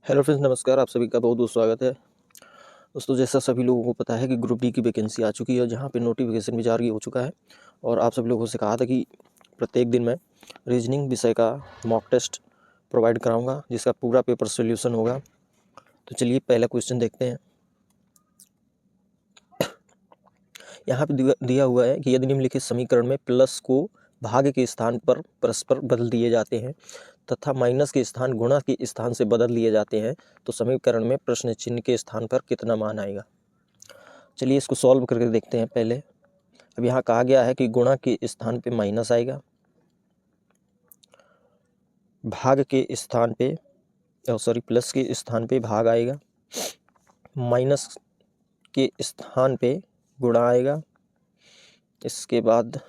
Hello friends, नमस्कार। आप सभी का बहुत बहुत स्वागत है। दोस्तों, जैसा सभी लोगों को पता है कि ग्रुप डी की वैकेंसी आ चुकी है, जहां पे नोटिफिकेशन भी जारी हो चुका है। और आप सभी लोगों से कहा था कि प्रत्येक दिन मैं रीजनिंग विषय का मॉक टेस्ट प्रोवाइड कराऊंगा, जिसका पूरा पेपर सोल्यूशन होगा। तो चलिए पहला क्वेश्चन देखते हैं। यहाँ पे दिया हुआ है कि यदि निम्नलिखित समीकरण में प्लस को भाग के स्थान पर परस्पर बदल दिए जाते हैं तथा माइनस के स्थान गुणा के स्थान से बदल लिए जाते हैं, तो समीकरण में प्रश्न चिन्ह के स्थान पर कितना मान आएगा। चलिए इसको सॉल्व करके देखते हैं पहले। अब यहाँ कहा गया है कि गुणा के स्थान पे माइनस आएगा, भाग के स्थान पे प्लस के स्थान पे भाग आएगा, माइनस के स्थान पे गुणा आएगा, इसके बाद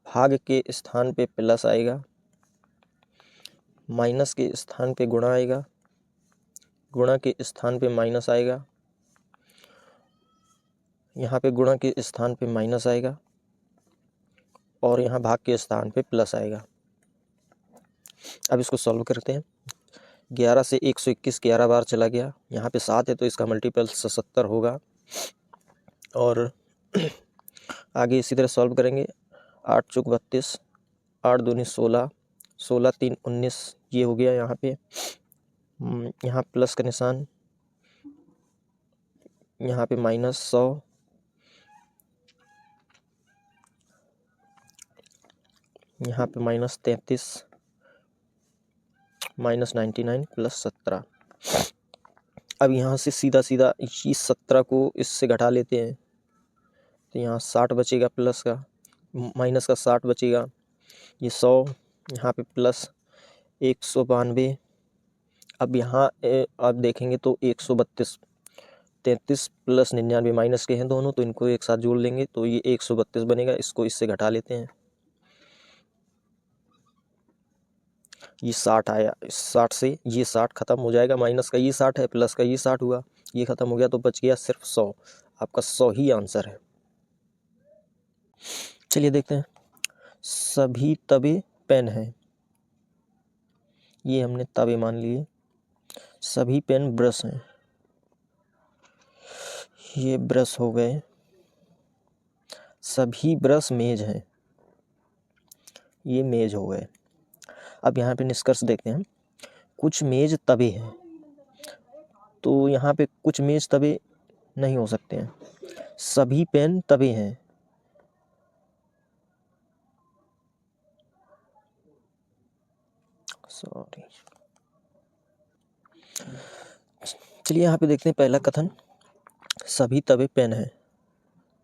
भाग के स्थान पे प्लस आएगा, माइनस के स्थान पे गुणा आएगा, गुणा के स्थान पे माइनस आएगा, यहाँ पे गुणा के स्थान पे माइनस आएगा और यहाँ भाग के स्थान पे प्लस आएगा। अब इसको सॉल्व करते हैं। 11 से 121 11 बार चला गया। यहाँ पे 7 है तो इसका मल्टीपल 77 होगा। और आगे इसी तरह सॉल्व करेंगे। 8 चौक 32, 8 दूनी 16, 16 3 19, ये हो गया। यहाँ पे यहाँ प्लस का निशान, यहाँ पे -100, यहाँ पे -33, -99 + 17। अब यहाँ से सीधा सीधा इस 17 को इससे घटा लेते हैं, तो यहाँ 60 बचेगा, प्लस का माइनस का 60 बचेगा, ये 100, यहाँ पे प्लस 192। अब यहाँ आप देखेंगे तो 132, 33 + 99 माइनस के हैं दोनों, तो इनको एक साथ जोड़ लेंगे तो ये 132 बनेगा। इसको इससे घटा लेते हैं, ये 60 आया। इस 60 से ये 60 खत्म हो जाएगा, माइनस का ये 60 है, प्लस का ये 60 हुआ, ये खत्म हो गया, तो बच गया सिर्फ 100। आपका 100 ही आंसर है। चलिए देखते हैं। सभी तवे पेन हैं, ये हमने तवे मान लिए। सभी पेन ब्रश हैं, ये ब्रश हो गए। सभी ब्रश मेज हैं, ये मेज हो गए। अब यहाँ पे निष्कर्ष देखते हैं। कुछ मेज तवे हैं, तो यहाँ पे कुछ मेज तवे नहीं हो सकते हैं। सभी पेन तवे हैं, सॉरी। चलिए यहाँ पे देखते हैं पहला कथन। सभी तवे पेन हैं,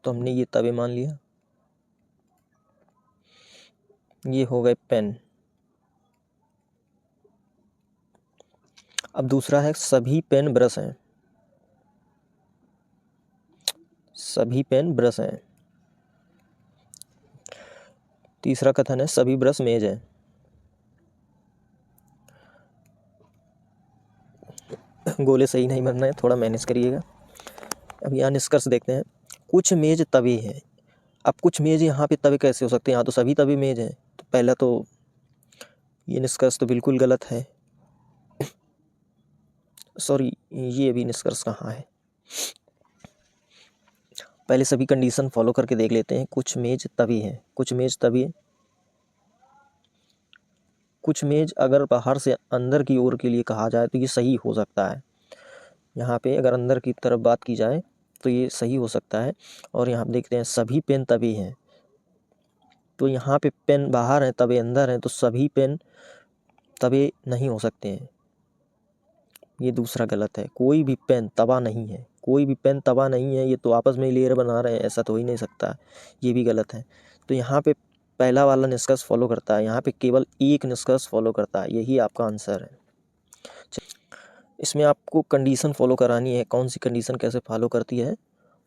तो हमने ये तवे मान लिया, ये हो गए पेन। अब दूसरा है सभी पेन ब्रश हैं, सभी पेन ब्रश हैं। तीसरा कथन है सभी ब्रश मेज हैं। गोले सही नहीं बनना है, थोड़ा मैनेज करिएगा। अब यहाँ निष्कर्ष देखते हैं। कुछ मेज तवे हैं। अब कुछ मेज यहाँ पे तवे कैसे हो सकते हैं, यहाँ तो सभी तवे मेज हैं, तो पहला तो ये निष्कर्ष तो बिल्कुल गलत है। सॉरी, ये भी निष्कर्ष कहाँ है, पहले सभी कंडीशन फॉलो करके देख लेते हैं। कुछ मेज तवे हैं, कुछ मेज तवे, कुछ मेज अगर बाहर से अंदर की ओर के लिए कहा जाए तो ये सही हो सकता है। यहाँ पे अगर अंदर की तरफ बात की जाए तो ये सही हो सकता है। और यहाँ देखते हैं सभी पेन तवे हैं, तो यहाँ पे पेन बाहर है, तवे अंदर है, तो सभी पेन तवे नहीं हो सकते हैं। ये दूसरा गलत है। कोई भी पेन तवा नहीं है, कोई भी पेन तवा नहीं है। ये तो आपस में ही लेयर बना रहे हैं, ऐसा तो हो ही नहीं सकता। ये भी गलत है। तो यहाँ पे पहला वाला निष्कर्ष फॉलो करता है, यहाँ पे केवल एक निष्कर्ष फॉलो करता है, यही आपका आंसर है। इसमें आपको कंडीशन फॉलो करानी है, कौन सी कंडीशन कैसे फॉलो करती है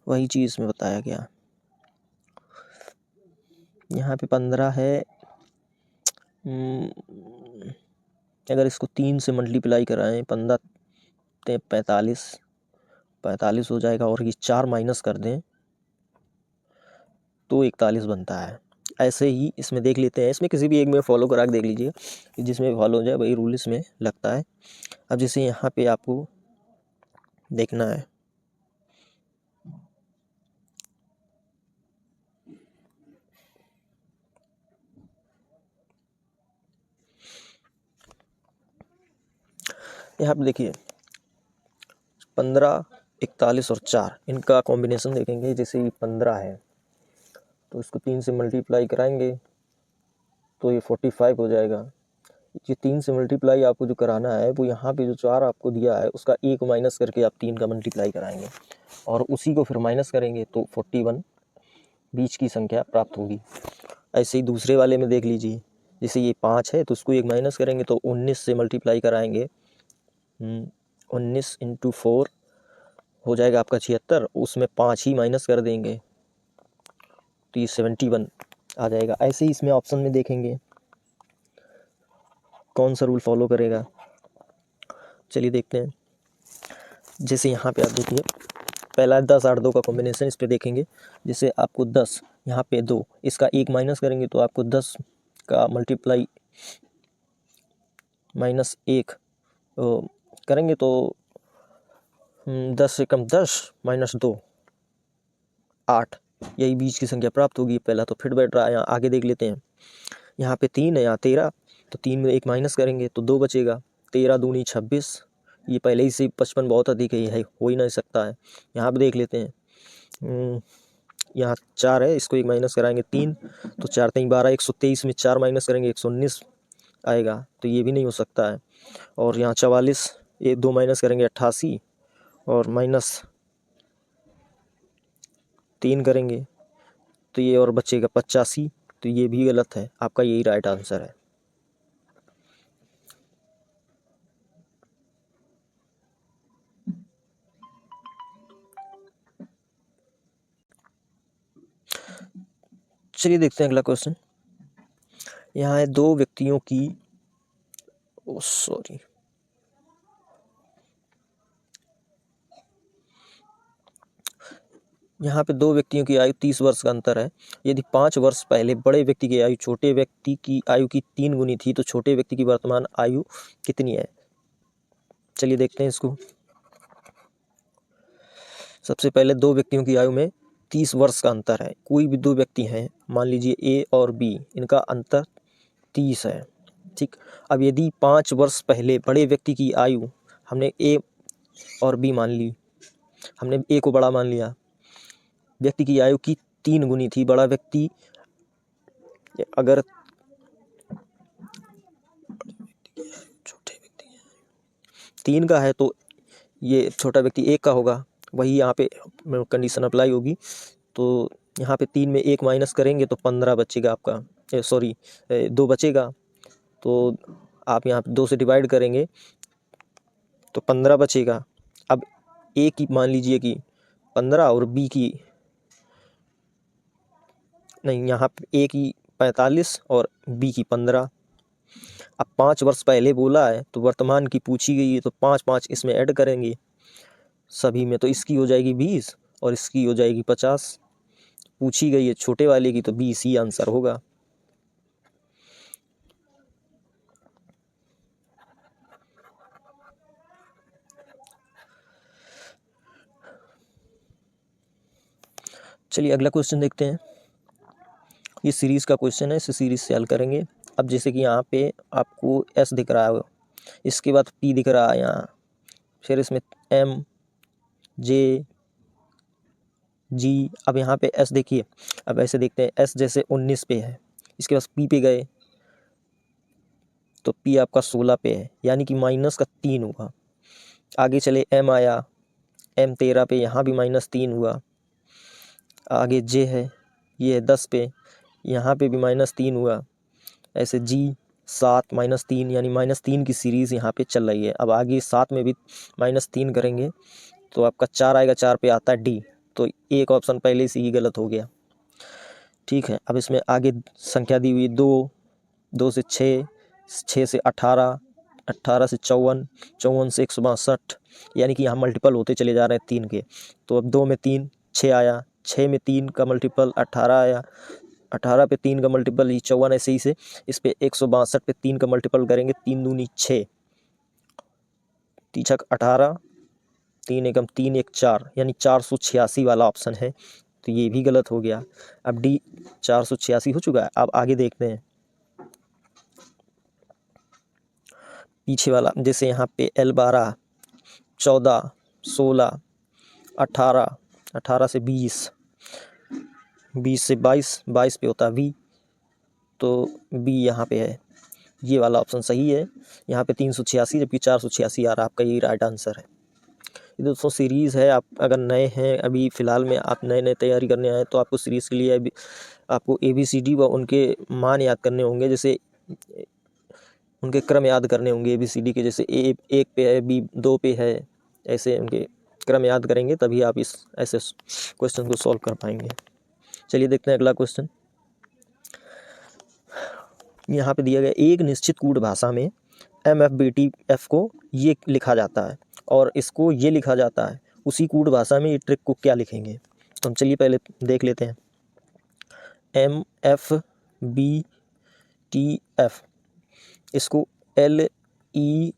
वही चीज़ में बताया गया। यहाँ पे 15 है, अगर इसको 3 से मल्टीप्लाई कराएं, 15 45, 45 हो जाएगा, और ये 4 माइनस कर दें तो 41 बनता है। ऐसे ही इसमें देख लेते हैं, इसमें किसी भी एक में फॉलो करा के देख लीजिए, जिसमें फॉलो हो जाए वही रूल इसमें लगता है। अब जैसे यहाँ पे आपको देखना है, यहाँ पे देखिए 15, 41 और 4 इनका कॉम्बिनेशन देखेंगे। जैसे 15 है तो इसको 3 से मल्टीप्लाई कराएंगे तो ये 45 हो जाएगा। ये 3 से मल्टीप्लाई आपको जो कराना है वो यहाँ पे जो 4 आपको दिया है उसका 1 माइनस करके आप 3 का मल्टीप्लाई कराएंगे और उसी को फिर माइनस करेंगे तो 41 बीच की संख्या प्राप्त होगी। ऐसे ही दूसरे वाले में देख लीजिए, जैसे ये 5 है तो उसको 1 माइनस करेंगे तो 19 से मल्टीप्लाई कराएंगे, 19 × 4 हो जाएगा आपका 76, उसमें 5 ही माइनस कर देंगे तो ये 71 आ जाएगा। ऐसे ही इसमें ऑप्शन में देखेंगे कौन सा रूल फॉलो करेगा। चलिए देखते हैं। जैसे यहाँ पे आप देखिए पहला 10, 8, 2 का कॉम्बिनेशन इस पे देखेंगे। जैसे आपको 10 यहाँ पे 2 इसका 1 माइनस करेंगे तो आपको 10 का मल्टीप्लाई -1 करेंगे तो 10 से कम 10 -2 8, यही बीच की संख्या प्राप्त होगी। पहला तो फिट बैठ रहा है। यहाँ आगे देख लेते हैं, यहाँ पे 3 है, यहाँ 13 तो 3 में 1 माइनस करेंगे तो 2 बचेगा। 13 दूनी 26, ये पहले ही से 55 बहुत अधिक है, हो ही नहीं सकता है। यहाँ पे देख लेते हैं, यहाँ 4 है, इसको 1 माइनस कराएंगे 3 तो 4 3 12, 123 में 4 माइनस करेंगे 119 आएगा, तो ये भी नहीं हो सकता है। और यहाँ 44, ये 2 माइनस करेंगे 88 और -3 करेंगे तो ये और बचेगा 85, तो ये भी गलत है। आपका यही राइट आंसर है। चलिए देखते हैं अगला क्वेश्चन। यहाँ है दो व्यक्तियों की यहाँ पे 2 व्यक्तियों की आयु 30 वर्ष का अंतर है। यदि 5 वर्ष पहले बड़े व्यक्ति की आयु छोटे व्यक्ति की आयु की 3 गुनी थी तो छोटे व्यक्ति की वर्तमान आयु कितनी है। चलिए देखते हैं इसको। सबसे पहले 2 व्यक्तियों की आयु में 30 वर्ष का अंतर है। कोई भी 2 व्यक्ति हैं, मान लीजिए ए और बी, इनका अंतर 30 है। ठीक, अब यदि 5 वर्ष पहले बड़े व्यक्ति की आयु, हमने ए और बी मान ली, हमने ए को बड़ा मान लिया, व्यक्ति की आयु की 3 गुनी थी। बड़ा व्यक्ति अगर छोटे व्यक्ति 3 का है तो ये छोटा व्यक्ति 1 का होगा, वही यहाँ पे कंडीशन अप्लाई होगी। तो यहाँ पे 3 में 1 माइनस करेंगे तो 15 बचेगा आपका, 2 बचेगा। तो आप यहाँ पे 2 से डिवाइड करेंगे तो 15 बचेगा। अब ए की मान लीजिए कि 15 और बी की नहीं, यहाँ पे ए की 45 और बी की 15। अब 5 वर्ष पहले बोला है तो वर्तमान की पूछी गई है तो 5 इसमें ऐड करेंगे सभी में, तो इसकी हो जाएगी 20 और इसकी हो जाएगी 50। पूछी गई है छोटे वाले की तो 20 ही आंसर होगा। चलिए अगला क्वेश्चन देखते हैं। ये सीरीज़ का क्वेश्चन है, इसे सीरीज से हल करेंगे। अब जैसे कि यहाँ पे आपको एस दिख रहा है, इसके बाद पी दिख रहा है यहाँ, फिर इसमें एम, जे, जी। अब यहाँ पे एस देखिए, अब ऐसे देखते हैं, एस जैसे 19 पे है, इसके बाद पी पे गए तो पी आपका 16 पे है, यानी कि माइनस का 3 हुआ। आगे चले एम आया, एम 13 पे, यहाँ भी -3 हुआ। आगे जे है, ये है 10 पे, यहाँ पे भी -3 हुआ। ऐसे जी 7 -3, यानी -3 की सीरीज़ यहाँ पे चल रही है। अब आगे 7 में भी -3 करेंगे तो आपका 4 आएगा, 4 पे आता है डी, तो एक ऑप्शन पहले से ही गलत हो गया। ठीक है, अब इसमें आगे संख्या दी हुई 2, 2 से 6, 6 से 18, 18 से 54, 54 से 162, यानी कि यहाँ मल्टीपल होते चले जा रहे हैं 3 के। तो अब 2 में 3, 6 आया, 6 में 3 का मल्टीपल 18 आया, 18 पे 3 का मल्टीपल ही 54 ऐसे ही से इस पे 162 पे 3 का मल्टीपल करेंगे, 3 दूनी 6, तीछक 18, 3 एकम 3 1 4, यानी 486 वाला ऑप्शन है, तो ये भी गलत हो गया। अब डी 486 हो चुका है। अब आगे देखते हैं पीछे वाला, जैसे यहाँ पे L12, 14, 16, 18, 18 से 20, 20 से 22, 22 पे होता है V, तो B यहाँ पे है, ये वाला ऑप्शन सही है। यहाँ पे 386 जबकि 486 आ रहा है, आपका यही राइट आंसर है। ये दोस्तों सीरीज़ है, आप अगर नए हैं, अभी फ़िलहाल में आप नए तैयारी करने आए तो आपको सीरीज़ के लिए आपको ABCD व उनके मान याद करने होंगे, जैसे उनके क्रम याद करने होंगे ABCD के, जैसे A 1 पे है, B 2 पे है, ऐसे उनके क्रम याद करेंगे तभी आप इस ऐसे क्वेश्चन को सॉल्व कर पाएंगे। चलिए देखते हैं अगला क्वेश्चन। यहाँ पे दिया गया एक निश्चित कूट भाषा में MFBTF को ये लिखा जाता है और इसको ये लिखा जाता है, उसी कूट भाषा में ये ट्रिक को क्या लिखेंगे? तो हम चलिए पहले देख लेते हैं। MFBTF, इसको LEASE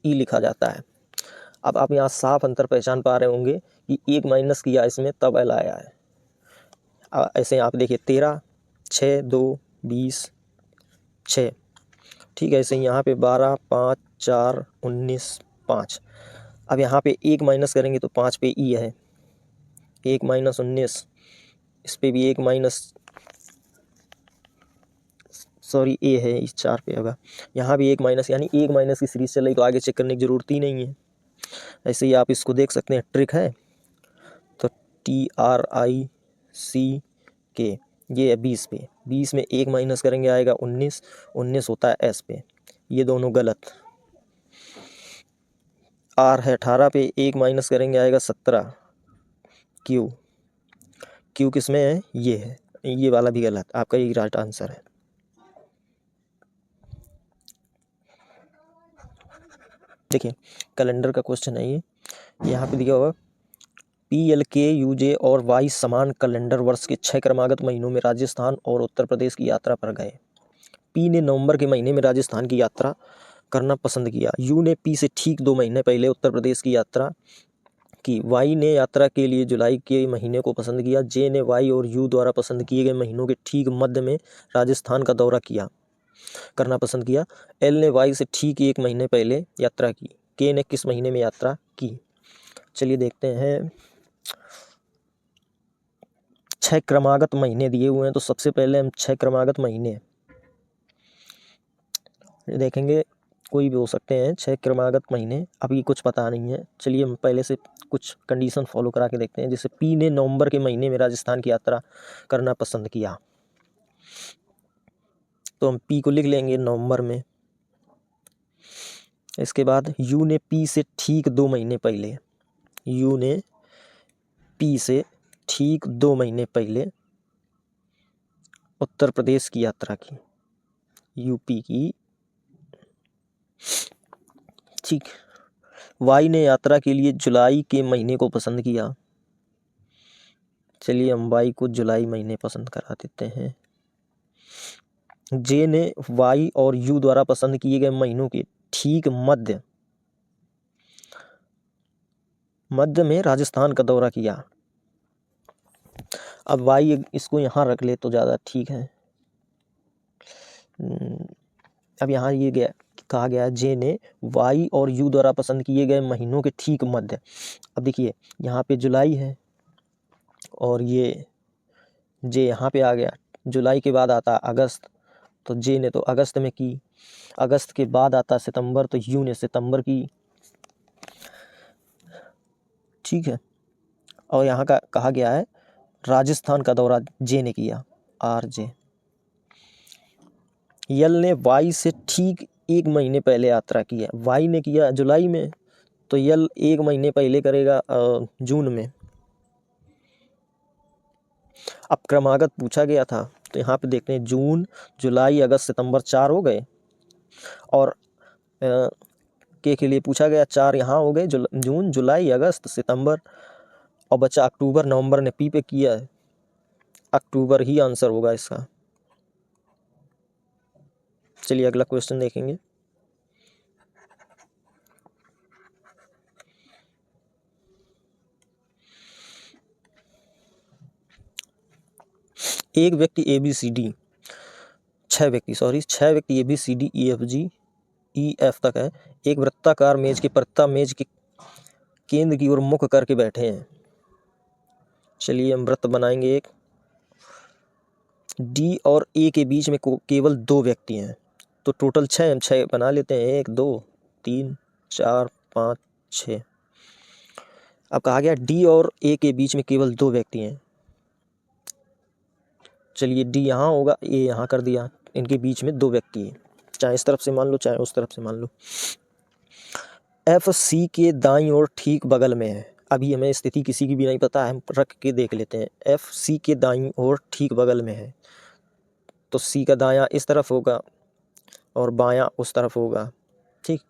लिखा जाता है। अब आप यहाँ साफ अंतर पहचान पा रहे होंगे कि एक माइनस किया इसमें तब L आया है। ऐसे आप देखिए 13, 6, 2, 20, 6, ठीक है। ऐसे यहाँ पे 12, 5, 4, 19, 5। अब यहाँ पे एक माइनस करेंगे तो 5 पे E है, 1 माइनस 19, इस पे भी 1 माइनस सॉरी A है, इस 4 पे होगा। यहाँ भी 1 माइनस, यानी 1 माइनस की सीरीज चल रही तो आगे चेक करने की ज़रूरत ही नहीं है। ऐसे ही आप इसको देख सकते हैं, ट्रिक है तो TRICK, ये है 20 पे, 20 में 1 माइनस करेंगे आएगा 19, 19 होता है S पे, ये दोनों गलत। R है 18 पे, 1 माइनस करेंगे आएगा 17, Q किस में है? ये है, ये वाला भी गलत, आपका यही राइट आंसर है। देखिए कैलेंडर का क्वेश्चन है ये, यहाँ पे दिया होगा PLK UJ और Y समान कैलेंडर वर्ष के 6 क्रमागत महीनों में राजस्थान और उत्तर प्रदेश की यात्रा पर गए। P ने नवंबर के महीने में राजस्थान की यात्रा करना पसंद किया। U ने P से ठीक 2 महीने पहले उत्तर प्रदेश की यात्रा की। Y ने यात्रा के लिए जुलाई के महीने को पसंद किया। J ने Y और U द्वारा पसंद किए गए महीनों के ठीक मध्य में राजस्थान का दौरा करना पसंद किया। L ने Y से ठीक 1 महीने पहले यात्रा की। K ने किस महीने में यात्रा की? चलिए देखते हैं। 6 क्रमागत महीने दिए हुए हैं, तो सबसे पहले हम 6 क्रमागत महीने देखेंगे, कोई भी हो सकते हैं 6 क्रमागत महीने, अभी कुछ पता नहीं है। चलिए हम पहले से कुछ कंडीशन फॉलो करा के देखते हैं। जैसे P ने नवंबर के महीने में राजस्थान की यात्रा करना पसंद किया, तो हम P को लिख लेंगे नवंबर में। इसके बाद U ने P से ठीक 2 महीने पहले, U ने P से ठीक 2 महीने पहले उत्तर प्रदेश की यात्रा की, यूपी की, ठीक। Y ने यात्रा के लिए जुलाई के महीने को पसंद किया। चलिए हम Y को जुलाई महीने पसंद करा देते हैं। J ने Y और U द्वारा पसंद किए गए महीनों के ठीक मध्य में राजस्थान का दौरा किया। अब Y इसको यहाँ रख ले तो ज़्यादा ठीक है। अब यहाँ ये कहा गया है J ने Y और U द्वारा पसंद किए गए महीनों के ठीक मध्य। अब देखिए यहाँ पे जुलाई है और ये J यहाँ पे आ गया, जुलाई के बाद आता अगस्त, तो J ने तो अगस्त में की। अगस्त के बाद आता सितंबर, तो U ने सितंबर की, ठीक है। और यहाँ का कहा गया है राजस्थान का दौरा J ने किया, RJ। L ने Y से ठीक 1 महीने पहले यात्रा की है। Y ने किया जुलाई में, तो L 1 महीने पहले करेगा जून में। अब क्रमागत पूछा गया था, तो यहाँ पे देखते हैं जून, जुलाई, अगस्त, सितंबर 4 हो गए, और के लिए पूछा गया 4 यहाँ हो गए, जून, जुलाई, अगस्त, सितंबर, और बचा अक्टूबर, नवंबर ने P पे किया है। अक्टूबर ही आंसर होगा इसका। चलिए अगला क्वेश्चन देखेंगे। एक व्यक्ति ABCD 6 व्यक्ति ABCD EF तक है, एक वृत्ताकार मेज के प्रत्ता मेज के केंद्र की ओर मुख करके बैठे हैं। चलिए हम वृत्त बनाएंगे एक। D और A के बीच में केवल 2 व्यक्ति हैं, तो टोटल 6 हम 6 बना लेते हैं, 1 2 3 4 5 6। अब कहा गया D और A के बीच में केवल 2 व्यक्ति हैं। चलिए D यहाँ होगा, A यहाँ कर दिया, इनके बीच में 2 व्यक्ति हैं, चाहे इस तरफ से मान लो चाहे उस तरफ से मान लो। F C के दाईं ओर ठीक बगल में है। अभी हमें स्थिति किसी की भी नहीं पता, हम रख के देख लेते हैं। F C के दाईं ओर ठीक बगल में है, तो C का दायां इस तरफ होगा और बायां उस तरफ होगा। ठीक,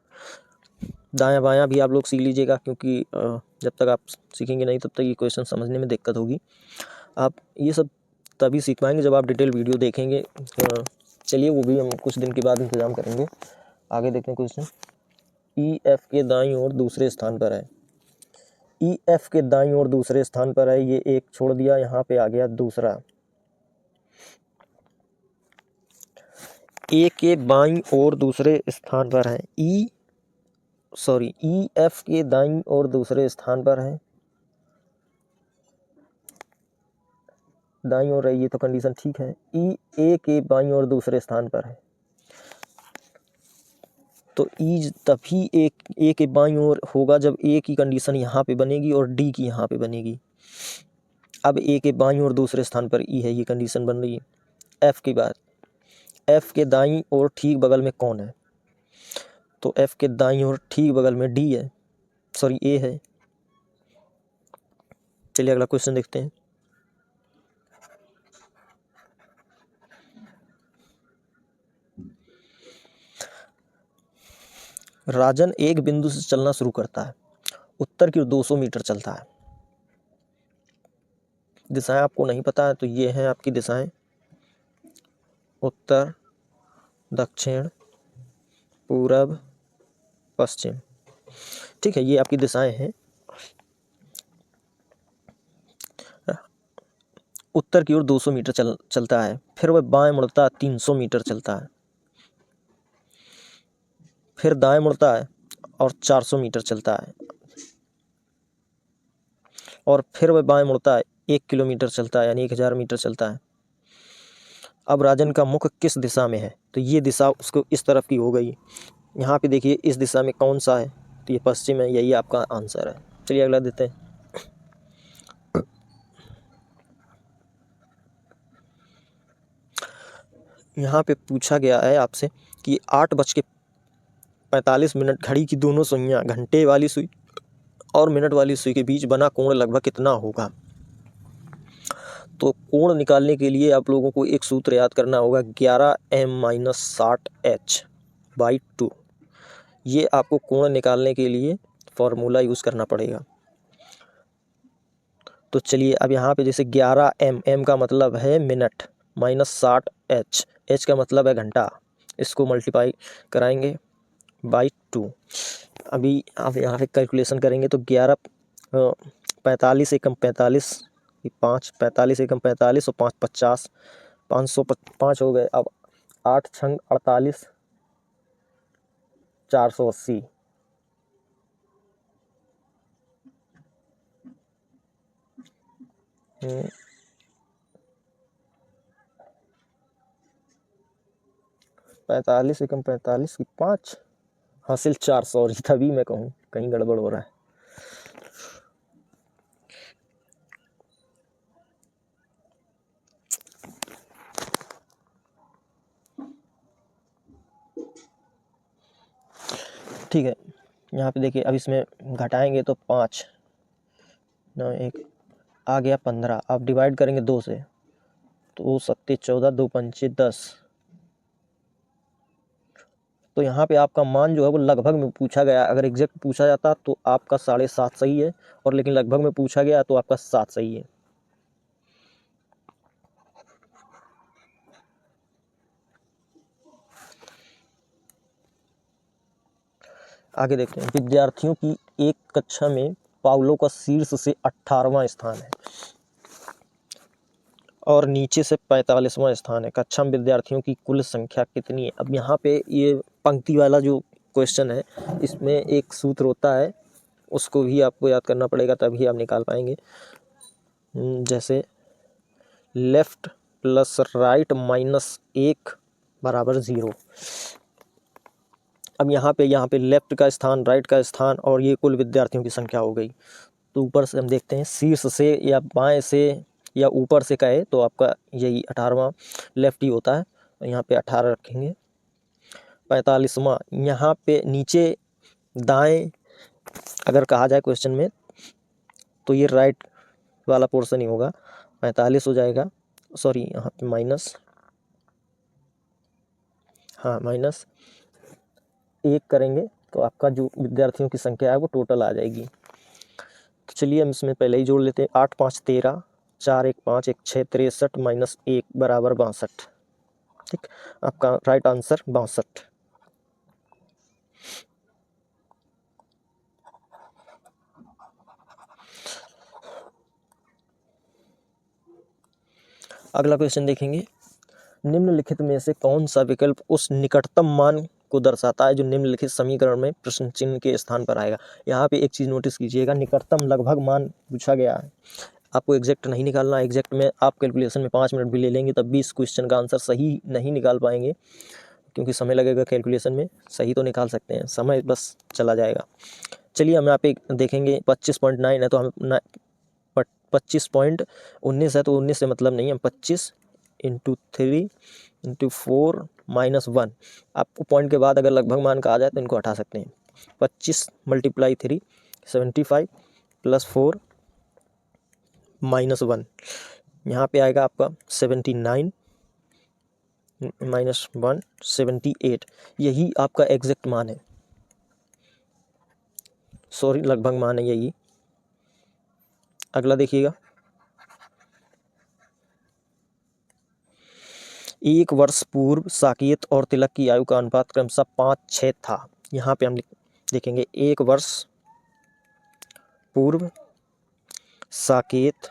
दायां बायां भी आप लोग सीख लीजिएगा, क्योंकि जब तक आप सीखेंगे नहीं तब तक ये क्वेश्चन समझने में दिक्कत होगी। आप ये सब तभी सीख पाएंगे जब आप डिटेल वीडियो देखेंगे। चलिए वो भी हम कुछ दिन के बाद इंतज़ाम करेंगे। आगे देखते हैं क्वेश्चन। EF के दाईं ओर दूसरे स्थान पर है। EF के दाईं ओर दूसरे स्थान पर है, ये एक छोड़ दिया, यहाँ पे आ गया दूसरा। A के बाईं ओर दूसरे स्थान पर है। EF के दाईं ओर दूसरे स्थान पर है, दाईं ओर है, ये तो कंडीशन ठीक है। A के बाईं ओर दूसरे स्थान पर है, तो E तभी A के बाईं ओर होगा जब A की कंडीशन यहाँ पे बनेगी और D की यहाँ पे बनेगी। अब A के बाईं ओर दूसरे स्थान पर E है, ये कंडीशन बन रही है। F के बाद F के दाईं ओर ठीक बगल में कौन है, तो F के दाईं ओर ठीक बगल में A है। चलिए अगला क्वेश्चन देखते हैं। राजन एक बिंदु से चलना शुरू करता है, उत्तर की ओर 200 मीटर चलता है। दिशाएं आपको नहीं पता है तो ये हैं आपकी दिशाएं, उत्तर, दक्षिण, पूरब, पश्चिम। ठीक है, ये आपकी दिशाएं हैं। उत्तर की ओर 200 मीटर चलता है, फिर वह बाएं मुड़ता है, 300 मीटर चलता है, फिर दाएं मुड़ता है और 400 मीटर चलता है, और फिर वह बाएं मुड़ता है, 1 किलोमीटर चलता है, यानी 1000 मीटर चलता है। अब राजन का मुख किस दिशा में है, तो ये दिशा उसको इस तरफ की हो गई। यहाँ पे देखिए इस दिशा में कौन सा है, तो ये पश्चिम है, यही आपका आंसर है। चलिए अगला देते हैं। यहाँ पे पूछा गया है आपसे कि 8:45 घड़ी की दोनों सुइयाँ, घंटे वाली सुई और मिनट वाली सुई के बीच बना कोण लगभग कितना होगा। तो कोण निकालने के लिए आप लोगों को एक सूत्र याद करना होगा, 11m-60h/2। ये आपको कोण निकालने के लिए फॉर्मूला यूज़ करना पड़ेगा। तो चलिए अब यहाँ पे जैसे 11m का मतलब है मिनट, -60h, h का मतलब है घंटा, इसको मल्टीप्लाई कराएंगे बाई 2। अभी आप यहाँ पे कैलकुलेशन करेंगे तो 45 एकम 45, 45 एकम 45 और 5 50, 505 हो गए। अब 8 छंग 48, 480। पैंतालीस एकम 45 की 5 हासिल 400, तभी मैं कहूँ कहीं गड़बड़ हो रहा है। ठीक है, यहाँ पे देखिए अब इसमें घटाएंगे तो 5 9 1 आ गया 15। आप डिवाइड करेंगे 2 से, तो 7 14, 2 पंचे 10। तो यहाँ पे आपका मान जो है वो लगभग में पूछा गया। अगर एग्जैक्ट पूछा जाता तो आपका 7.5 सही है, और लेकिन लगभग में पूछा गया तो आपका 7 सही है। आगे देखते हैं, विद्यार्थियों की एक कक्षा में पाउलो का शीर्ष से 18वां स्थान है और नीचे से 45वां स्थान है। कक्षा में विद्यार्थियों की कुल संख्या कितनी है? अब यहाँ पे ये पंक्ति वाला जो क्वेश्चन है, इसमें एक सूत्र होता है, उसको भी आपको याद करना पड़ेगा, तभी आप निकाल पाएंगे। जैसे लेफ्ट प्लस राइट माइनस 1 बराबर 0। अब यहाँ पे लेफ्ट का स्थान, राइट का स्थान और ये कुल विद्यार्थियों की संख्या हो गई। तो ऊपर से हम देखते हैं, शीर्ष से या बाएं से या ऊपर से कहे तो आपका यही 18वां लेफ्ट ही होता है, तो यहाँ पे 18 रखेंगे। 45वां यहाँ पे नीचे दाएं अगर कहा जाए क्वेश्चन में तो ये राइट वाला पोर्शन ही होगा, 45 हो जाएगा। सॉरी, यहाँ पे माइनस 1 करेंगे तो आपका जो विद्यार्थियों की संख्या है वो टोटल आ जाएगी। तो चलिए हम इसमें पहले ही जोड़ लेते हैं। 8 5 13, 4 1 5 1 6 63 माइनस 1 बराबर 62। ठीक, आपका राइट आंसर 62। अगला क्वेश्चन देखेंगे, निम्नलिखित में से कौन सा विकल्प उस निकटतम मान को दर्शाता है जो निम्नलिखित समीकरण में प्रश्न चिन्ह के स्थान पर आएगा। यहाँ पे एक चीज़ नोटिस कीजिएगा, निकटतम लगभग मान पूछा गया है, आपको एग्जैक्ट नहीं निकालना। एग्जैक्ट में आप कैलकुलेशन में 5 मिनट भी ले लेंगे तब भी इस क्वेश्चन का आंसर सही नहीं निकाल पाएंगे, क्योंकि समय लगेगा कैलकुलेशन में। सही तो निकाल सकते हैं, समय बस चला जाएगा। चलिए हम यहाँ पे देखेंगे 25.9 है तो हम 25.19 है तो 19 से मतलब नहीं, हम 25 × 3 × 4 - 1। आपको पॉइंट के बाद अगर लगभग मान का आ जाए तो इनको हटा सकते हैं। 25 × 3 75 + 4 - 1, यहाँ पे आएगा आपका 79 - 1 78। यही आपका एग्जैक्ट मान है, सॉरी लगभग मान है यही। अगला देखिएगा, 1 वर्ष पूर्व साकेत और तिलक की आयु का अनुपात क्रमशः 5:6 था। यहाँ पे हम देखेंगे 1 वर्ष पूर्व साकेत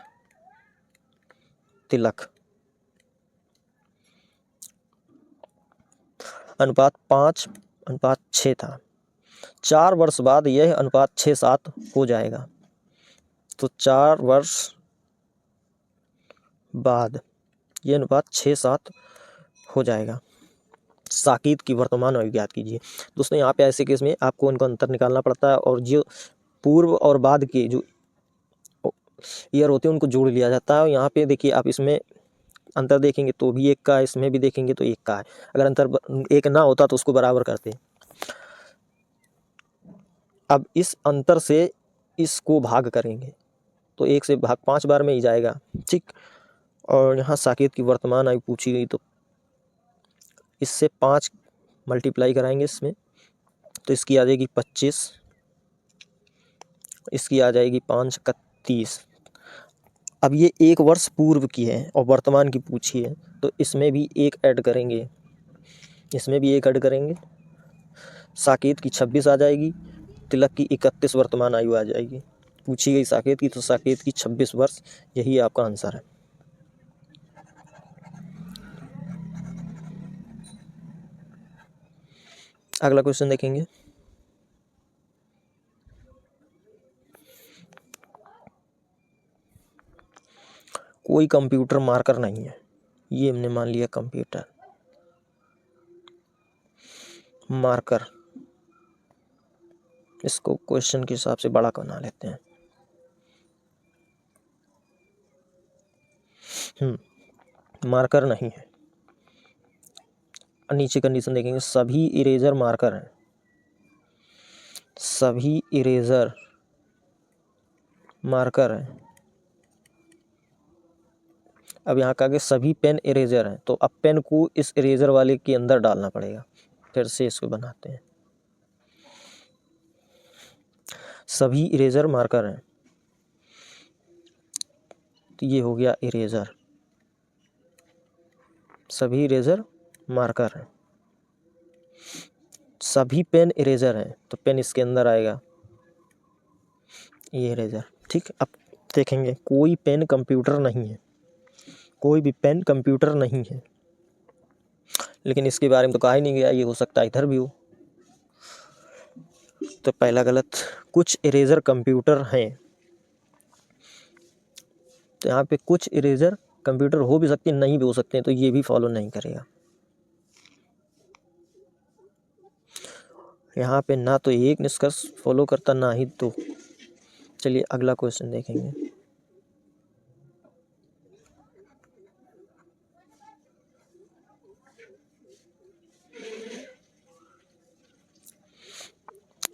तिलक अनुपात 5:6 था। 4 वर्ष बाद यह अनुपात 6:7 हो जाएगा। तो 4 वर्ष बाद यह अनुपात 6:7 हो जाएगा। साकेत की वर्तमान आयु ज्ञात कीजिए। दोस्तों यहाँ पे ऐसे केस में आपको उनका अंतर निकालना पड़ता है और जो पूर्व और बाद के जो ईयर होते हैं उनको जोड़ लिया जाता है। और यहाँ पे देखिए आप इसमें अंतर देखेंगे तो भी 1 का है, इसमें भी देखेंगे तो 1 का है। अगर अंतर 1 ना होता तो उसको बराबर करते। अब इस अंतर से इसको भाग करेंगे तो 1 से भाग 5 बार में ही जाएगा। ठीक, और यहाँ साकेत की वर्तमान आयु पूछी गई तो इससे 5 मल्टीप्लाई कराएंगे इसमें, तो इसकी आ जाएगी 25, इसकी आ जाएगी 5 × 30। अब ये 1 वर्ष पूर्व की है और वर्तमान की पूछी है तो इसमें भी 1 ऐड करेंगे, इसमें भी 1 ऐड करेंगे। साकेत की 26 आ जाएगी, तिलक की 31 वर्तमान आयु आ जाएगी। पूछी गई साकेत की तो साकेत की 26 वर्ष, यही आपका आंसर है। अगला क्वेश्चन देखेंगे, कोई कंप्यूटर मार्कर नहीं है, ये हमने मान लिया कंप्यूटर मार्कर, इसको क्वेश्चन के हिसाब से बड़ा बना लेते हैं। मार्कर नहीं है। नीचे कंडीशन देखेंगे, सभी इरेजर मार्कर हैं, सभी इरेजर मार्कर हैं। अब यहाँ का आगे सभी पेन इरेजर हैं, तो अब पेन को इस इरेजर वाले के अंदर डालना पड़ेगा। फिर से इसको बनाते हैं, सभी इरेजर मार्कर हैं, तो ये हो गया इरेजर, सभी इरेजर मार्कर हैं। सभी पेन इरेजर हैं तो पेन इसके अंदर आएगा, ये इरेजर। ठीक, अब देखेंगे कोई पेन कंप्यूटर नहीं है, कोई भी पेन कंप्यूटर नहीं है, लेकिन इसके बारे में तो कहा ही नहीं गया, ये हो सकता है इधर भी हो। तो पहला गलत। कुछ इरेजर कंप्यूटर हैं, तो यहाँ पे कुछ इरेजर कंप्यूटर हो भी सकते हैं, नहीं भी हो सकते हैं, तो ये भी फॉलो नहीं करेगा। यहाँ पे ना तो एक निष्कर्ष फॉलो करता, ना ही दो। चलिए अगला क्वेश्चन देखेंगे।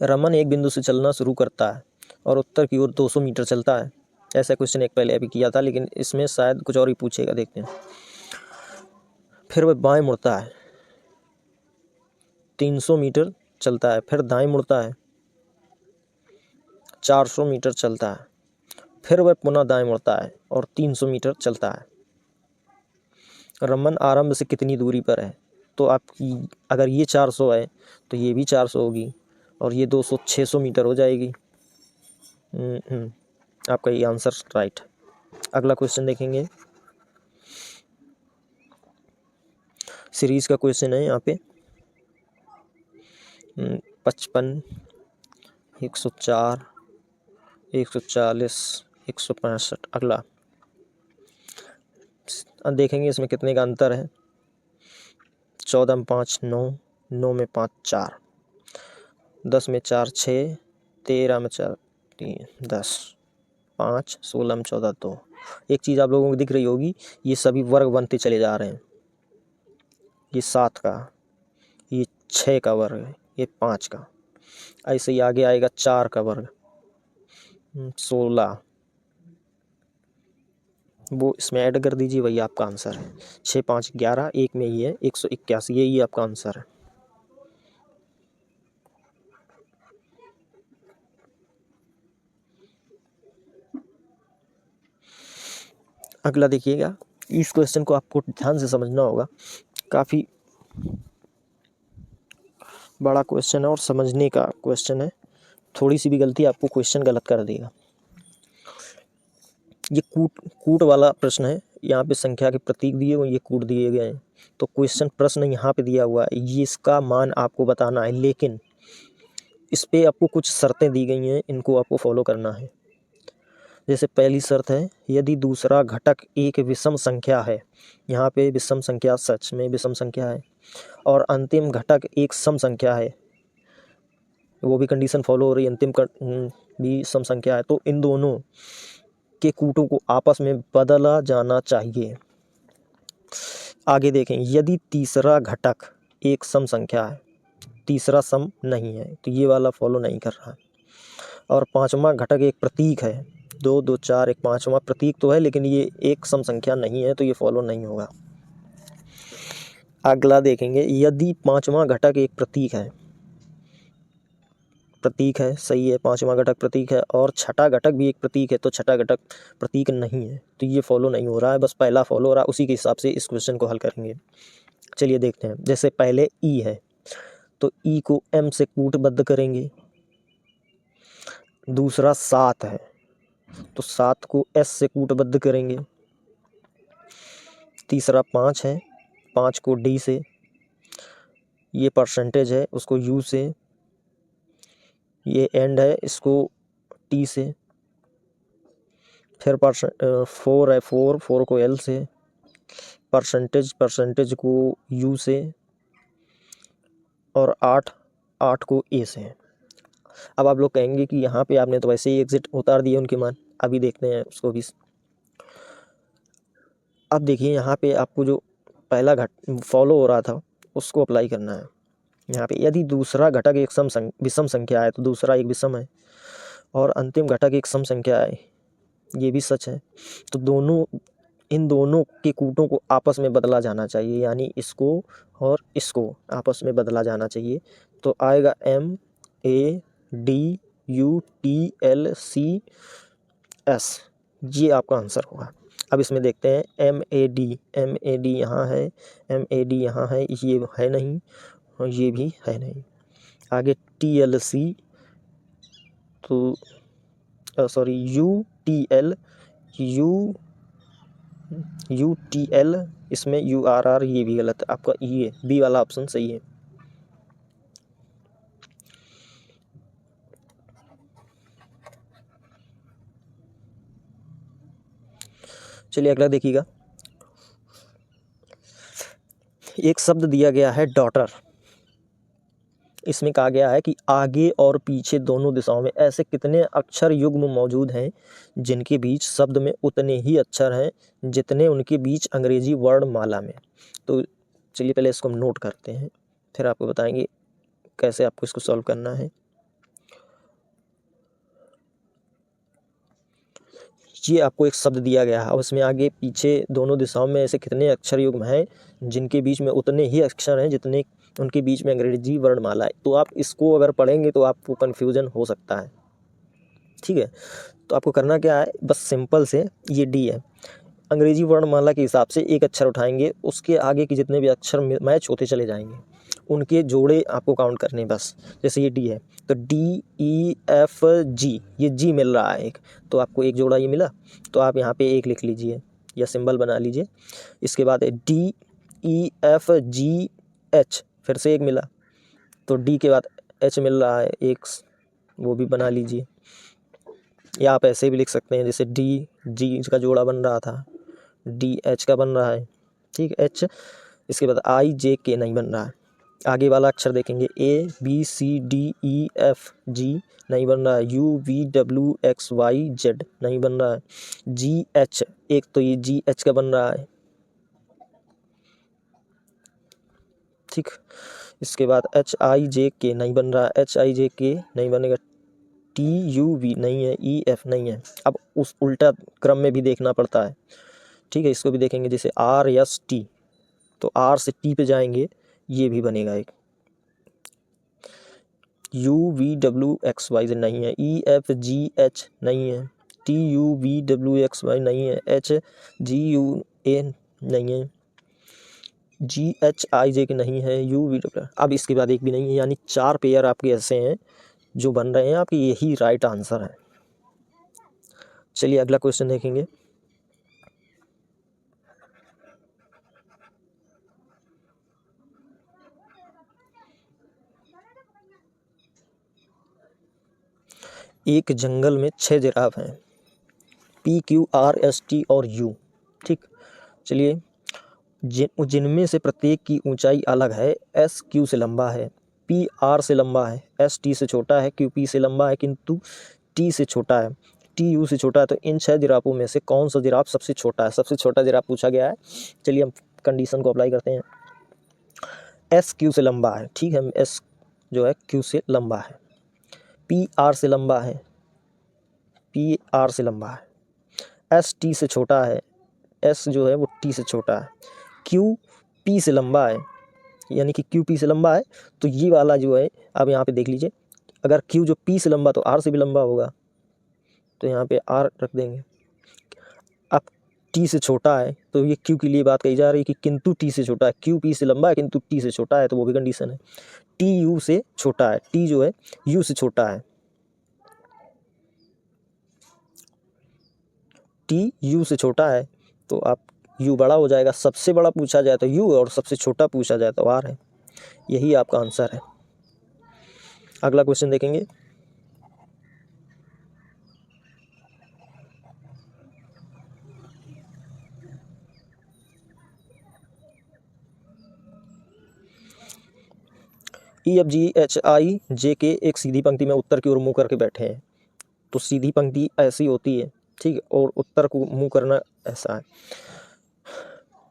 रमन एक बिंदु से चलना शुरू करता है और उत्तर की ओर 200 मीटर चलता है। ऐसा क्वेश्चन एक पहले अभी किया था, लेकिन इसमें शायद कुछ और ही पूछेगा, देखते हैं। फिर वह बाएं मुड़ता है, 300 मीटर चलता है, फिर दाएं मुड़ता है, 400 मीटर चलता है, फिर वह पुनः दाएं मुड़ता है और 300 मीटर चलता है। रमन आरंभ से कितनी दूरी पर है? तो आपकी अगर ये 400 है तो ये भी 400 होगी, और ये 200 600 मीटर हो जाएगी। आपका ये आंसर राइट। अगला क्वेश्चन देखेंगे। सीरीज का क्वेश्चन है यहाँ पे। 55, 104, 140, 165। अगला देखेंगे इसमें कितने का अंतर है। 14 में 5 9, 9 में 5 4, 10 में 4 6, 13 में 4 3 10, 5 16 में 14 2। एक चीज़ आप लोगों को दिख रही होगी, ये सभी वर्ग बनते चले जा रहे हैं। ये 7 का, ये 6 का वर्ग, ये 5 का, ऐसे ही आगे आएगा 4 का वर्ग, 16, वो इसमें ऐड कर दीजिए, वही आपका आंसर है। 6 5 11, एक में ही है 181, यही आपका आंसर है। अगला देखिएगा, इस क्वेश्चन को आपको ध्यान से समझना होगा, काफ़ी बड़ा क्वेश्चन है और समझने का क्वेश्चन है। थोड़ी सी भी गलती आपको क्वेश्चन गलत कर देगा। ये कूट वाला प्रश्न है। यहाँ पे संख्या के प्रतीक दिए हुए, ये कूट दिए गए हैं। तो क्वेश्चन प्रश्न यहाँ पे दिया हुआ है, ये इसका मान आपको बताना है, लेकिन इस पे आपको कुछ शर्तें दी गई हैं, इनको आपको फॉलो करना है। जैसे पहली शर्त है, यदि दूसरा घटक एक विषम संख्या है, यहाँ पे विषम संख्या, सच में विषम संख्या है, और अंतिम घटक एक सम संख्या है, वो भी कंडीशन फॉलो हो रही है, अंतिम भी सम संख्या है, तो इन दोनों के कूटों को आपस में बदला जाना चाहिए। आगे देखें, यदि तीसरा घटक एक सम संख्या है, तीसरा सम नहीं है, तो ये वाला फॉलो नहीं कर रहा है। और पांचवा घटक एक प्रतीक है, 2 2 4 एक पांचवा प्रतीक तो है, लेकिन ये एक सम संख्या नहीं है, तो ये फॉलो नहीं होगा। अगला देखेंगे, यदि पांचवा घटक एक प्रतीक है, प्रतीक है, सही है, पांचवा घटक प्रतीक है, और छठा घटक भी एक प्रतीक है, तो छठा घटक प्रतीक नहीं है, तो ये फॉलो नहीं हो रहा है, बस पहला फॉलो हो रहा है। उसी के हिसाब से इस क्वेश्चन को हल करेंगे। चलिए देखते हैं। जैसे पहले ई है, तो ई को एम से कूटबद्ध करेंगे। दूसरा 7 है, तो 7 को एस से कूटबद्ध करेंगे। तीसरा 5 है, 5 को डी से। ये परसेंटेज है, उसको यू से। ये एंड है, इसको टी से। फिर 4 है, 4 को एल से। परसेंटेज को यू से, और 8 को ए से। अब आप लोग कहेंगे कि यहाँ पे आपने तो वैसे ही एग्जिट उतार दिए उनके मान, अभी देखते हैं उसको भी। अब देखिए यहाँ पे आपको जो पहला फॉलो हो रहा था उसको अप्लाई करना है। यहाँ पे यदि दूसरा घटक एक विषम संख्या है, तो दूसरा एक विषम है, और अंतिम घटक एक सम संख्या है, ये भी सच है, तो इन दोनों के कूटों को आपस में बदला जाना चाहिए, यानी इसको और इसको आपस में बदला जाना चाहिए। तो आएगा MADUTLCS, ये आपका आंसर होगा। अब इसमें देखते हैं MAD यहाँ है, MAD यहाँ है, ये है नहीं, और ये भी है नहीं। आगे TLC, तो सॉरी UTL, UTL, इसमें URR, ये भी गलत है आपका, ये बी वाला ऑप्शन सही है। चलिए अगला देखिएगा। एक शब्द दिया गया है डॉटर। इसमें कहा गया है कि आगे और पीछे दोनों दिशाओं में ऐसे कितने अक्षर युग्म मौजूद हैं जिनके बीच शब्द में उतने ही अक्षर हैं जितने उनके बीच अंग्रेजी वर्णमाला में। तो चलिए पहले इसको हम नोट करते हैं, फिर आपको बताएंगे कैसे आपको इसको सॉल्व करना है। ये आपको एक शब्द दिया गया है और उसमें आगे पीछे दोनों दिशाओं में ऐसे कितने अक्षर युग्म हैं जिनके बीच में उतने ही अक्षर हैं जितने उनके बीच में अंग्रेजी वर्णमाला है। तो आप इसको अगर पढ़ेंगे तो आपको कन्फ्यूज़न हो सकता है, ठीक है। तो आपको करना क्या है, बस सिंपल से ये डी है, अंग्रेजी वर्णमाला के हिसाब से एक अक्षर उठाएंगे, उसके आगे के जितने भी अक्षर मैच होते चले जाएंगे, उनके जोड़े आपको काउंट करने बस। जैसे ये डी है तो DEFG, ये जी मिल रहा है एक, तो आपको एक जोड़ा ये मिला, तो आप यहाँ पे एक लिख लीजिए या सिंबल बना लीजिए। इसके बाद DEFGH, फिर से एक मिला, तो डी के बाद एच मिल रहा है एक, वो भी बना लीजिए। या आप ऐसे भी लिख सकते हैं, जैसे DG का जोड़ा बन रहा था, DH का बन रहा है, ठीक है, H। इसके बाद IJK नहीं बन रहा है। आगे वाला अक्षर देखेंगे ABCDEFG नहीं बन रहा है, UVWXYZ नहीं बन रहा है, GH, एक तो ये GH का बन रहा है, ठीक। इसके बाद HIJK नहीं बन रहा है, HIJK नहीं बनेगा, TUV नहीं है, EF नहीं है। अब उस उल्टा क्रम में भी देखना पड़ता है, ठीक है। इसको भी देखेंगे, जैसे RST, तो R से T पे जाएंगे, ये भी बनेगा एक, UVWXY नहीं है, EFGH नहीं है, TUVWXY नहीं है, HGUA नहीं है, GHIJ नहीं है, UVW। अब इसके बाद एक भी नहीं है, यानी 4 पेयर आपके ऐसे हैं जो बन रहे हैं आपके, यही राइट आंसर है। चलिए अगला क्वेश्चन देखेंगे। एक जंगल में 6 जिराफ हैं, PQRST और U, ठीक। चलिए जिनमें से प्रत्येक की ऊंचाई अलग है, SQ से लंबा है, PR से लंबा है, ST से छोटा है, QP से लंबा है किंतु T से छोटा है, TU से छोटा है। तो इन 6 जिराफों में से कौन सा जिराफ सबसे छोटा है? सबसे छोटा जिराफ पूछा गया है। चलिए हम कंडीशन को अप्लाई करते हैं। SQ से लंबा है, ठीक है, S जो है Q से लंबा है, PR से लंबा है, PR से लंबा है, ST से छोटा है, S जो है वो T से छोटा है, QP से लंबा है, यानी कि QP से लंबा है। तो ये वाला जो है, अब यहाँ पे देख लीजिए, अगर Q जो P से लंबा तो R से भी लंबा होगा, तो यहाँ पे R रख देंगे। अब T से छोटा है, तो ये Q के लिए बात कही जा रही है कि किंतु T से छोटा है, Q P से लंबा है किंतु T से छोटा है, तो वो भी कंडीशन है। T U से छोटा है, T जो है U से छोटा है, T U से छोटा है, तो आप U बड़ा हो जाएगा। सबसे बड़ा पूछा जाए तो U और सबसे छोटा पूछा जाए तो R है। यही आपका आंसर है। अगला क्वेश्चन देखेंगे। EFGHIJK एक सीधी पंक्ति में उत्तर की ओर मुंह करके बैठे हैं। तो सीधी पंक्ति ऐसी होती है, ठीक है, और उत्तर को मुंह करना ऐसा है।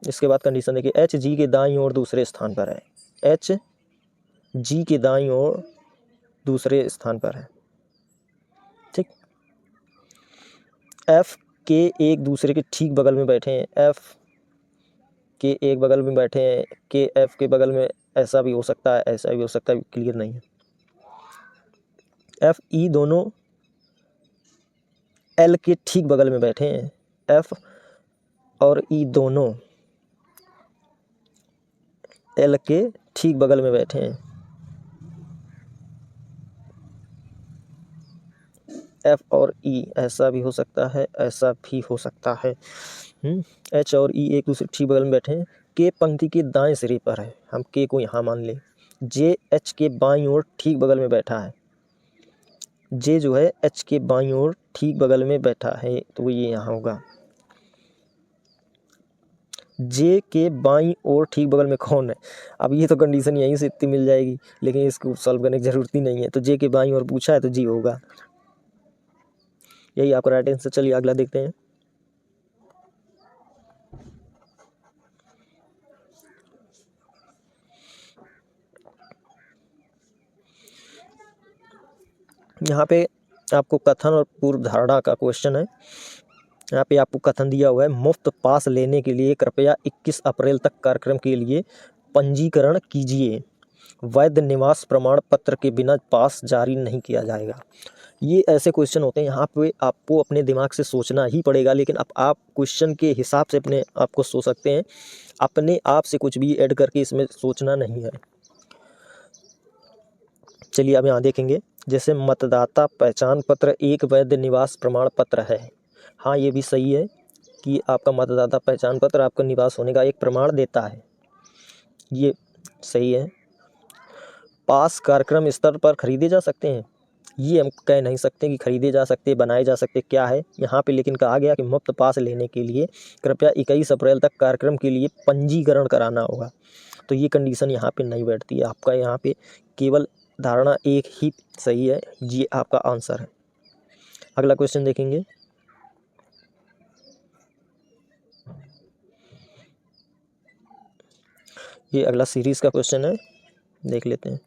इसके बाद कंडीशन देखिए, HG के दाईं ओर दूसरे स्थान पर है, HG के दाईं ओर दूसरे स्थान पर है, ठीक। F के एक दूसरे के ठीक बगल में बैठे हैं, F के एक बगल में बैठे हैं, के F के बगल में, ऐसा भी हो सकता है, ऐसा भी हो सकता है, क्लियर नहीं है। F E दोनों L के ठीक बगल में बैठे हैं, F और E दोनों L के ठीक बगल में बैठे हैं, F और E, ऐसा भी हो सकता है, ऐसा भी हो सकता है। H और E एक दूसरे ठीक बगल में बैठे हैं। K पंक्ति के दाएं सिरे पर है, हम K को यहाँ मान लें। J H के बाईं ओर ठीक बगल में बैठा है। J जो है H के बाईं ओर ठीक बगल में बैठा है, तो ये यहाँ होगा। J के बाईं ओर ठीक बगल में कौन है? अब ये तो कंडीशन यहीं से इतनी मिल जाएगी, लेकिन इसको सॉल्व करने की ज़रूरत ही नहीं है। तो J के बाईं ओर पूछा है तो G होगा, यही आपका राइट आंसर। चलिए अगला देखते हैं। यहाँ पे आपको कथन और पूर्व धारणा का क्वेश्चन है। यहाँ पे आपको कथन दिया हुआ है, मुफ्त पास लेने के लिए कृपया 21 अप्रैल तक कार्यक्रम के लिए पंजीकरण कीजिए। वैध निवास प्रमाण पत्र के बिना पास जारी नहीं किया जाएगा। ये ऐसे क्वेश्चन होते हैं, यहाँ पे आपको अपने दिमाग से सोचना ही पड़ेगा, लेकिन अब आप क्वेश्चन के हिसाब से अपने आप को सोच सकते हैं, अपने आप से कुछ भी ऐड करके इसमें सोचना नहीं है। चलिए अब यहाँ देखेंगे, जैसे मतदाता पहचान पत्र एक वैध निवास प्रमाण पत्र है। हाँ, ये भी सही है कि आपका मतदाता पहचान पत्र आपका निवास होने का एक प्रमाण देता है, ये सही है। पास कार्यक्रम स्तर पर खरीदे जा सकते हैं, ये हम कह नहीं सकते कि खरीदे जा सकते, बनाए जा सकते, क्या है यहाँ पे, लेकिन कहा गया कि मुफ्त पास लेने के लिए कृपया 21 अप्रैल तक कार्यक्रम के लिए पंजीकरण कराना होगा। तो ये कंडीशन यहाँ पे नहीं बैठती है, आपका यहाँ पे केवल धारणा एक ही सही है, ये आपका आंसर है। अगला क्वेश्चन देखेंगे। ये अगला सीरीज का क्वेश्चन है, देख लेते हैं।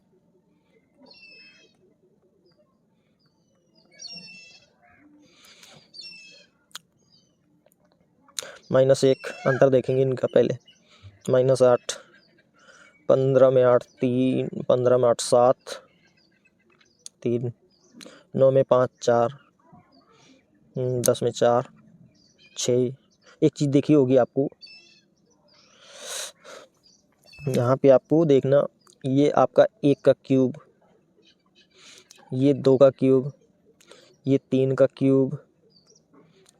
-1 अंतर देखेंगे इनका पहले। -8, 15 में 8 3, 15 में 8 7 3, 9 में 5 4, 10 में 4 6। एक चीज़ देखी होगी आपको, यहाँ पे आपको देखना, ये आपका 1 का क्यूब, ये 2 का क्यूब, ये 3 का क्यूब,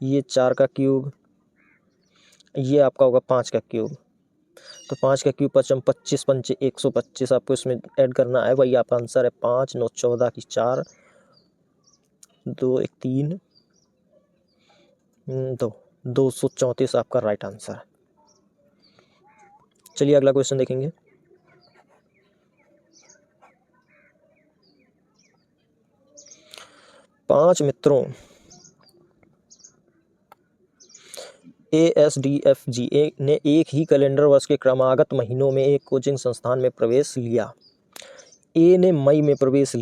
ये 4 का क्यूब, ये आपका होगा 5 का क्यूब। तो 5 का क्यूब 5 25 पंचे 125 आपको इसमें ऐड करना है, वही आपका आंसर है। 5 9 14 की 4, 2 1 3 2, 234 आपका राइट आंसर है। चलिए अगला क्वेश्चन देखेंगे। पांच मित्रों ASDFG ने एक ही कैलेंडर वर्ष के क्रमागत महीनों में एक कोचिंग संस्थान में प्रवेश लिया। ए ने मई में प्रवेश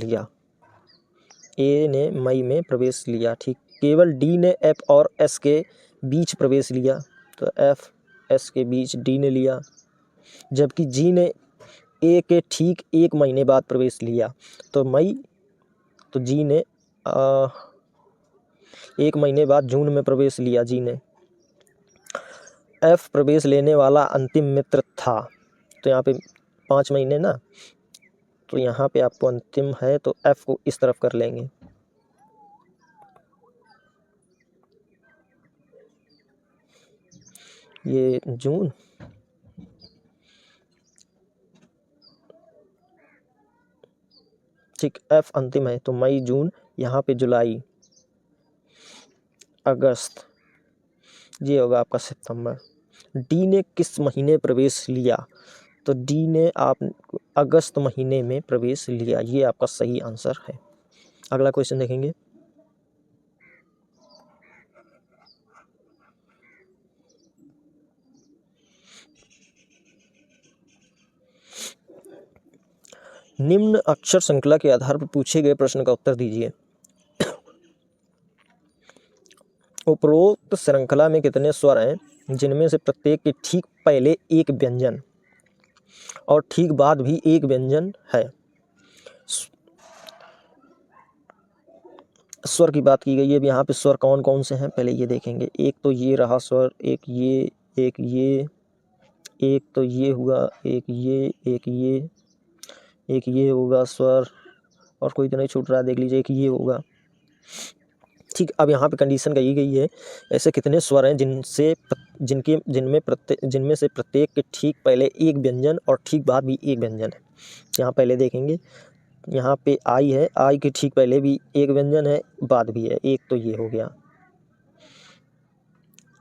लिया, ठीक। केवल डी ने F और S के बीच प्रवेश लिया, तो F S के बीच डी ने लिया। जबकि जी ने ए के ठीक 1 महीने बाद प्रवेश लिया, तो जी ने 1 महीने बाद जून में प्रवेश लिया जी ने। F प्रवेश लेने वाला अंतिम मित्र था, तो यहाँ पे 5 महीने ना, तो यहाँ पे आपको अंतिम है तो F को इस तरफ कर लेंगे। ये जून, ठीक, F अंतिम है तो मई जून, यहाँ पे जुलाई अगस्त, ये होगा आपका सितंबर। डी ने किस महीने प्रवेश लिया, तो डी ने आप अगस्त महीने में प्रवेश लिया, ये आपका सही आंसर है। अगला क्वेश्चन देखेंगे। निम्न अक्षर श्रृंखला के आधार पर पूछे गए प्रश्न का उत्तर दीजिए। उपरोक्त श्रृंखला में कितने स्वर हैं जिनमें से प्रत्येक के ठीक पहले एक व्यंजन और ठीक बाद भी एक व्यंजन है? स्वर की बात की गई है। यहाँ पे स्वर कौन कौन से हैं पहले ये देखेंगे। एक तो ये रहा स्वर, एक ये, एक तो ये हुआ, एक ये होगा स्वर, और कोई तो नहीं छूट रहा, देख लीजिए, एक ये होगा। ठीक। अब यहाँ पे कंडीशन कही गई है, ऐसे कितने स्वर हैं जिनमें से प्रत्येक के ठीक पहले एक व्यंजन और ठीक बाद भी एक व्यंजन है। यहाँ पहले देखेंगे, यहाँ पे आई है, आई के ठीक पहले भी एक व्यंजन है, बाद भी है, एक तो ये हो गया।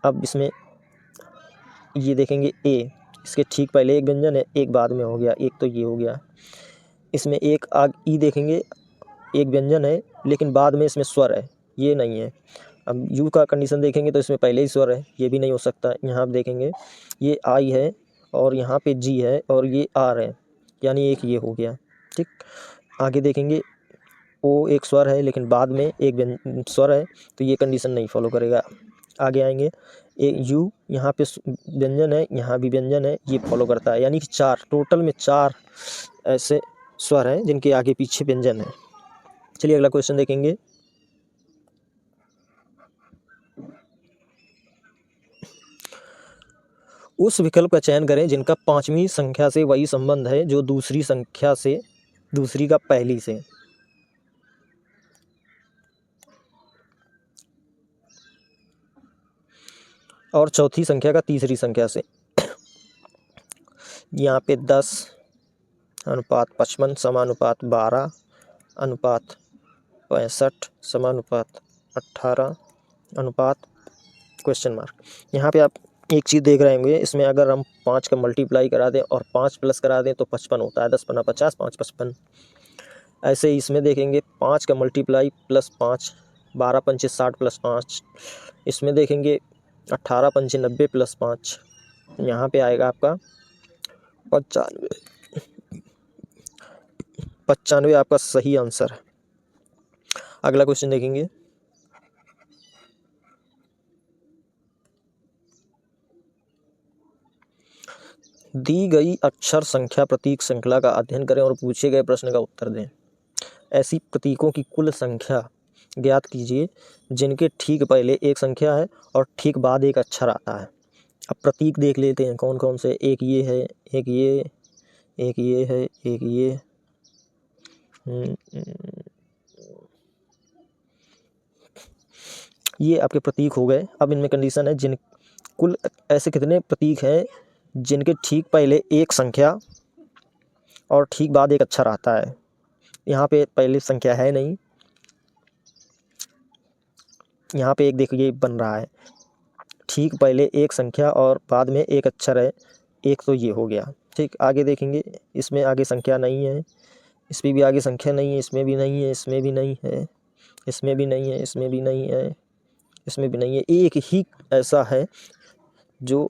अब इसमें ये देखेंगे ए, इसके ठीक पहले एक व्यंजन है, एक बाद में हो गया, एक तो ये हो गया। इसमें एक आग ई देखेंगे, एक व्यंजन है लेकिन बाद में इसमें स्वर है, ये नहीं है। अब यू का कंडीशन देखेंगे तो इसमें पहले ही स्वर है, ये भी नहीं हो सकता। यहाँ आप देखेंगे ये आई है और यहाँ पे जी है और ये आर है, यानी एक ये हो गया। ठीक। आगे देखेंगे ओ एक स्वर है लेकिन बाद में एक स्वर है, तो ये कंडीशन नहीं फॉलो करेगा। आगे आएंगे ए यू, यहाँ पे व्यंजन है, यहाँ भी व्यंजन है, ये फॉलो करता है। यानी कि चार, टोटल में 4 ऐसे स्वर हैं जिनके आगे पीछे व्यंजन है। चलिए अगला क्वेश्चन देखेंगे। उस विकल्प का चयन करें जिनका 5वीं संख्या से वही संबंध है जो दूसरी संख्या से, दूसरी का पहली से। और चौथी संख्या का तीसरी संख्या से। यहाँ पे 10 अनुपात 55 समानुपात 12 अनुपात 65 समानुपात 18 अनुपात क्वेश्चन मार्क। यहाँ पे आप एक चीज़ देख रहे होंगे, इसमें अगर हम 5 का मल्टीप्लाई करा दें और 5 प्लस करा दें तो 55 होता है। 10 पन्ना 50, 5 55। ऐसे ही इसमें देखेंगे 5 का मल्टीप्लाई प्लस 5, 12 पंचे 60 प्लस 5। इसमें देखेंगे 18 पंचे 90 प्लस 5, यहाँ पे आएगा आपका 95। 95 आपका सही आंसर है। अगला क्वेश्चन देखेंगे। दी गई अक्षर संख्या प्रतीक श्रृंखला का अध्ययन करें और पूछे गए प्रश्न का उत्तर दें। ऐसी प्रतीकों की कुल संख्या ज्ञात कीजिए जिनके ठीक पहले एक संख्या है और ठीक बाद एक अक्षर आता है। अब प्रतीक देख लेते हैं कौन कौन से। एक ये है, एक ये, एक ये है, एक ये, ये आपके प्रतीक हो गए। अब इनमें कंडीशन है, जिन कुल ऐसे कितने प्रतीक हैं जिनके ठीक पहले एक संख्या और ठीक बाद एक अक्षर आता है। यहाँ पे पहले संख्या है नहीं, यहाँ पे एक देखिए बन रहा है, ठीक पहले एक संख्या और बाद में एक अक्षर है, एक तो ये हो गया। ठीक। आगे देखेंगे, इसमें आगे संख्या नहीं है, इसमें भी आगे संख्या नहीं है, इसमें भी नहीं है, इसमें भी नहीं है, इसमें भी नहीं है, इसमें भी नहीं है, इसमें भी नहीं है। एक ही ऐसा है जो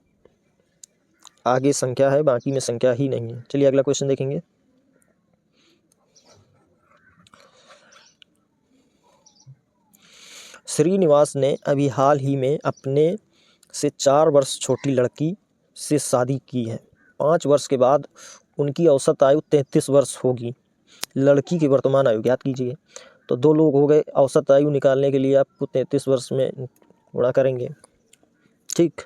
आगे संख्या है, बाकी में संख्या ही नहीं है। चलिए अगला क्वेश्चन देखेंगे। श्रीनिवास ने अभी हाल ही में अपने से 4 वर्ष छोटी लड़की से शादी की है। 5 वर्ष के बाद उनकी औसत आयु 33 वर्ष होगी। लड़की की वर्तमान आयु ज्ञात कीजिए। तो 2 लोग हो गए, औसत आयु निकालने के लिए आपको 33 वर्ष में गुणा करेंगे। ठीक।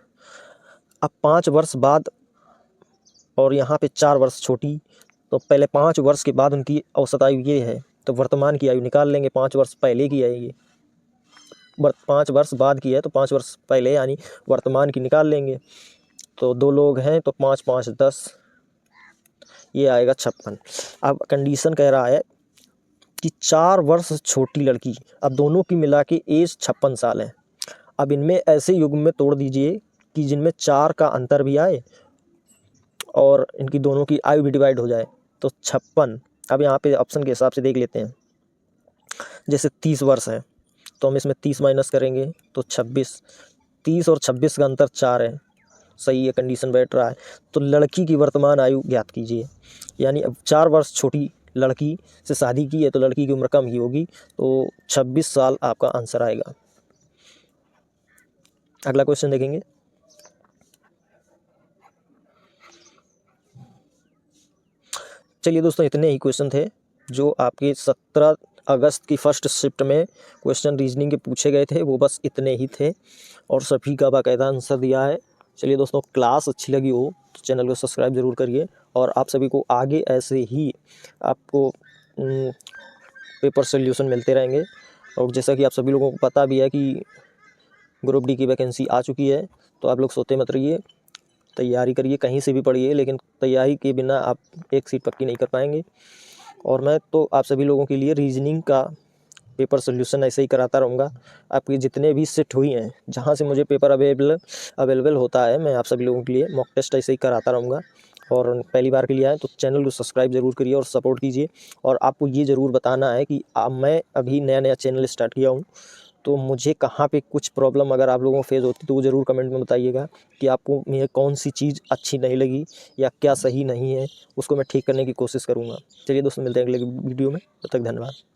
अब 5 वर्ष बाद और यहाँ पे 4 वर्ष छोटी, तो पहले 5 वर्ष के बाद उनकी औसत आयु ये है, तो वर्तमान की आयु निकाल लेंगे। 5 वर्ष पहले की आएगी, 5 वर्ष बाद की है तो 5 वर्ष पहले यानी वर्तमान की निकाल लेंगे। तो 2 लोग हैं तो 5 5 10, ये आएगा 56। अब कंडीशन कह रहा है कि 4 वर्ष छोटी लड़की, अब दोनों की मिला के एज 56 साल है। अब इनमें ऐसे युग्म में तोड़ दीजिए कि जिनमें 4 का अंतर भी आए और इनकी दोनों की आयु भी डिवाइड हो जाए, तो 56। अब यहाँ पे ऑप्शन के हिसाब से देख लेते हैं। जैसे 30 वर्ष है तो हम इसमें 30 माइनस करेंगे तो 26। 30 और 26 का अंतर 4 है, सही है, कंडीशन बैठ रहा है। तो लड़की की वर्तमान आयु ज्ञात कीजिए। यानी अब 4 वर्ष छोटी लड़की से शादी की है तो लड़की की उम्र कम ही होगी, तो 26 साल आपका आंसर आएगा। अगला क्वेश्चन देखेंगे। चलिए दोस्तों, इतने ही क्वेश्चन थे जो आपके 17 अगस्त की फर्स्ट शिफ्ट में क्वेश्चन रीजनिंग के पूछे गए थे, वो बस इतने ही थे और सभी का बाकायदा आंसर दिया है। चलिए दोस्तों, क्लास अच्छी लगी हो तो चैनल को सब्सक्राइब ज़रूर करिए और आप सभी को आगे ऐसे ही आपको पेपर सोल्यूशन मिलते रहेंगे। और जैसा कि आप सभी लोगों को पता भी है कि ग्रुप डी की वैकेंसी आ चुकी है, तो आप लोग सोते मत रहिए, तैयारी करिए, कहीं से भी पढ़िए, लेकिन तैयारी के बिना आप एक सीट पक्की नहीं कर पाएंगे। और मैं तो आप सभी लोगों के लिए रीजनिंग का पेपर सोल्यूशन ऐसे ही कराता रहूँगा। आपकी जितने भी सेट हुई हैं, जहाँ से मुझे पेपर अवेलेबल होता है, मैं आप सभी लोगों के लिए मॉक टेस्ट ऐसे ही कराता रहूँगा। और पहली बार के लिए आए तो चैनल को सब्सक्राइब ज़रूर करिए और सपोर्ट कीजिए। और आपको ये ज़रूर बताना है कि मैं अभी नया चैनल स्टार्ट किया हूँ, तो मुझे कहाँ पे कुछ प्रॉब्लम अगर आप लोगों को फेस होती तो वो ज़रूर कमेंट में बताइएगा कि आपको मेरे कौन सी चीज़ अच्छी नहीं लगी या क्या सही नहीं है, उसको मैं ठीक करने की कोशिश करूँगा। चलिए दोस्तों, मिलते हैं अगले वीडियो में, तब तक धन्यवाद।